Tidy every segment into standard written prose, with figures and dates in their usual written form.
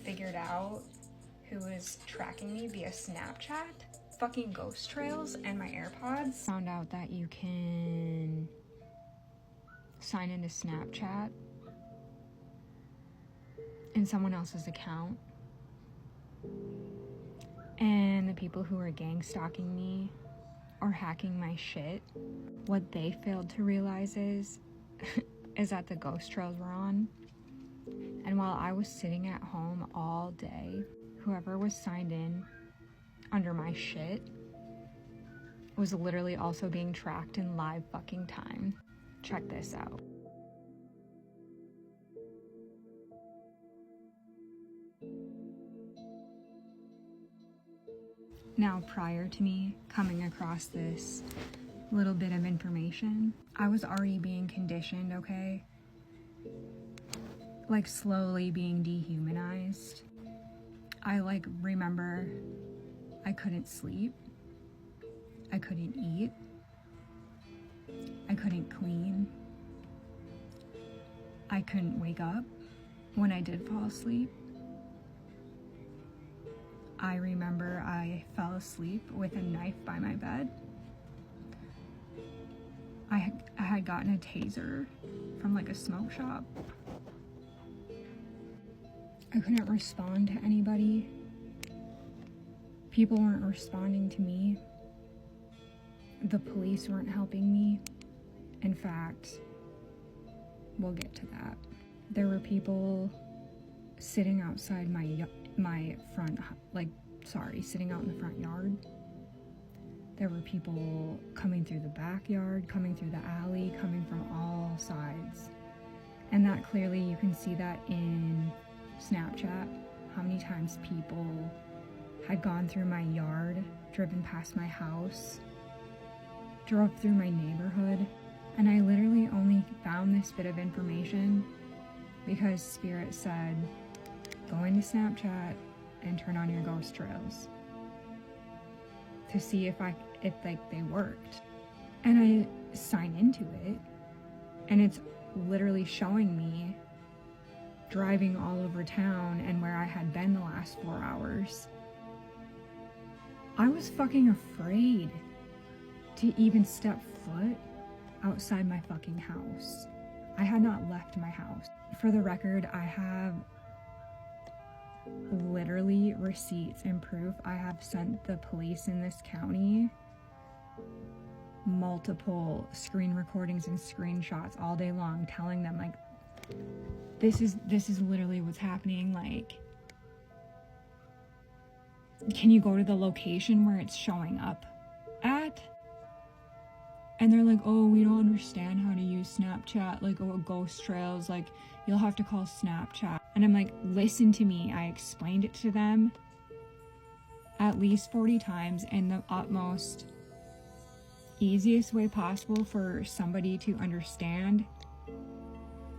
figured out who was tracking me via Snapchat, fucking ghost trails, and my AirPods. Found out that you can sign into Snapchat in someone else's account. And the people who are gang stalking me or hacking my shit, what they failed to realize is that the ghost trails were on. And while I was sitting at home all day, whoever was signed in under my shit was literally also being tracked in live fucking time. Check this out. Now, prior to me coming across this little bit of information, I was already being conditioned, okay? Like slowly being dehumanized. I remember I couldn't sleep. I couldn't eat. I couldn't clean. I couldn't wake up when I did fall asleep. I remember I fell asleep with a knife by my bed. I had gotten a taser from like a smoke shop. I couldn't respond to anybody. People weren't responding to me. The police weren't helping me. In fact, we'll get to that. There were people sitting outside sitting out in the front yard. There were people coming through the backyard, coming through the alley, coming from all sides. And that clearly, you can see that in Snapchat, how many times people had gone through my yard, driven past my house, drove through my neighborhood. And I literally only found this bit of information because Spirit said, go into Snapchat and turn on your ghost trails to see if they worked. And I sign into it, and it's literally showing me driving all over town and where I had been the last 4 hours. I was fucking afraid to even step foot outside my fucking house. I had not left my house. For the record, I have literally receipts and proof. I have sent the police in this county multiple screen recordings and screenshots all day long, telling them like, this is literally what's happening. Like, can you go to the location where it's showing up at? And they're like, oh, we don't understand how to use Snapchat, like, oh, ghost trails, like, you'll have to call Snapchat. And I'm like, listen to me. I explained it to them at least 40 times in the utmost easiest way possible for somebody to understand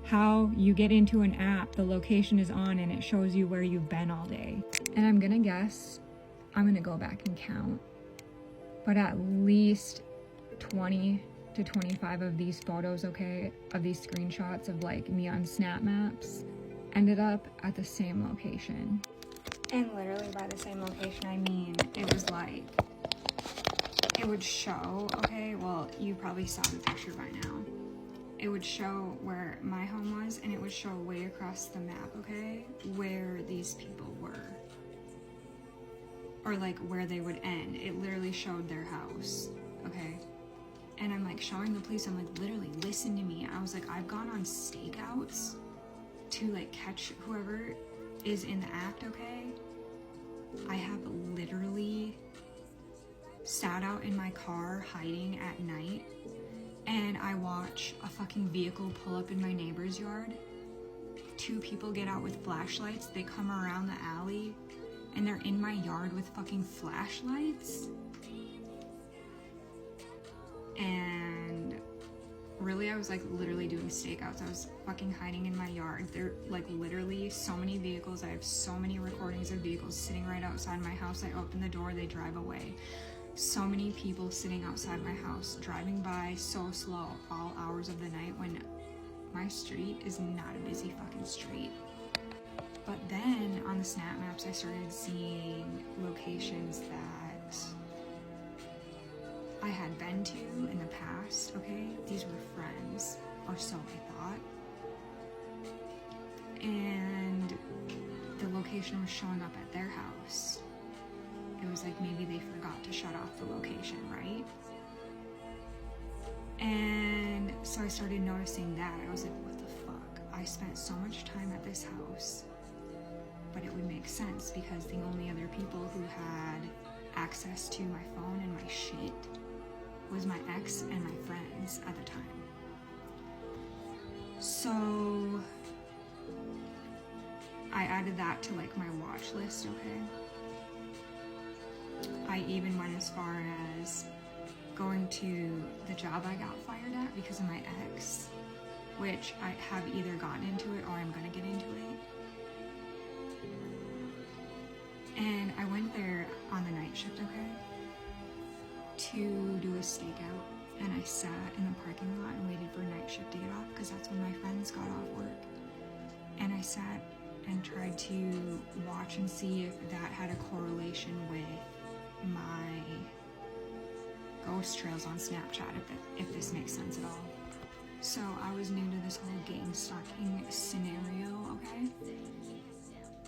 how you get into an app, the location is on, and it shows you where you've been all day. And I'm gonna guess, I'm gonna go back and count, but at least 20 to 25 of these photos, okay, of these screenshots of like me on Snap Maps ended up at the same location. And literally by the same location, I mean, it was like, it would show, okay, well, you probably saw the picture by now. It would show where my home was, and it would show way across the map, okay, where these people were. Or like where they would end. It literally showed their house, okay? And I'm like showing the police, I'm like, literally, listen to me. I was like, I've gone on stakeouts to like catch whoever is in the act, okay? I have literally sat out in my car hiding at night, and I watch a fucking vehicle pull up in my neighbor's yard. 2 people get out with flashlights, they come around the alley, and they're in my yard with fucking flashlights. And really, I was like literally doing stakeouts. I was fucking hiding in my yard. There like literally so many vehicles. I have so many recordings of vehicles sitting right outside my house. I open the door, they drive away. So many people sitting outside my house, driving by so slow all hours of the night when my street is not a busy fucking street. But then on the snap maps, I started seeing locations that I had been to in the past, okay? These were friends, or so I thought. And the location was showing up at their house. It was like maybe they forgot to shut off the location, right? And so I started noticing that. I was like, what the fuck? I spent so much time at this house, but it would make sense because the only other people who had access to my phone and my shit was my ex and my friends at the time. So I added that to like my watch list, okay? I even went as far as going to the job I got fired at because of my ex, which I have either gotten into it or I'm gonna get into it. And I went there on the night shift, okay, to do a stakeout. And I sat in the parking lot and waited for night shift to get off because that's when my friends got off work. And I sat and tried to watch and see if that had a correlation with my ghost trails on Snapchat, if this makes sense at all. So I was new to this whole game stalking scenario, okay?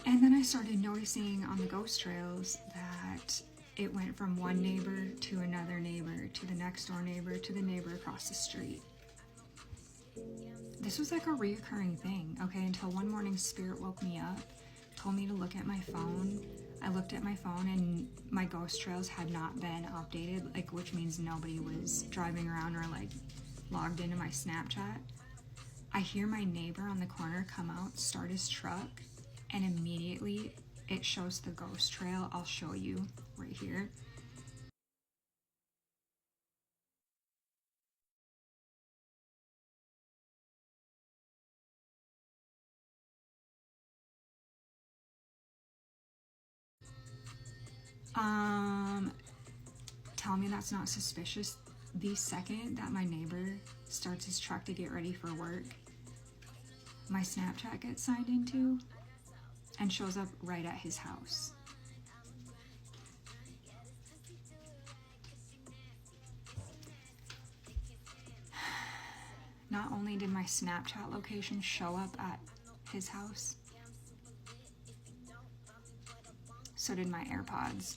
And then I started noticing on the ghost trails that it went from one neighbor to another neighbor to the next door neighbor to the neighbor across the street. This was like a reoccurring thing, okay, until one morning Spirit woke me up, told me to look at my phone. I looked at my phone and my ghost trails had not been updated, like, which means nobody was driving around or like logged into my Snapchat. I hear my neighbor on the corner come out, start his truck, and immediately it shows the ghost trail. I'll show you right here. Tell me that's not suspicious. The second that my neighbor starts his truck to get ready for work, my Snapchat gets signed into and shows up right at his house. Not only did my Snapchat location show up at his house, so did my AirPods.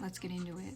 Let's get into it.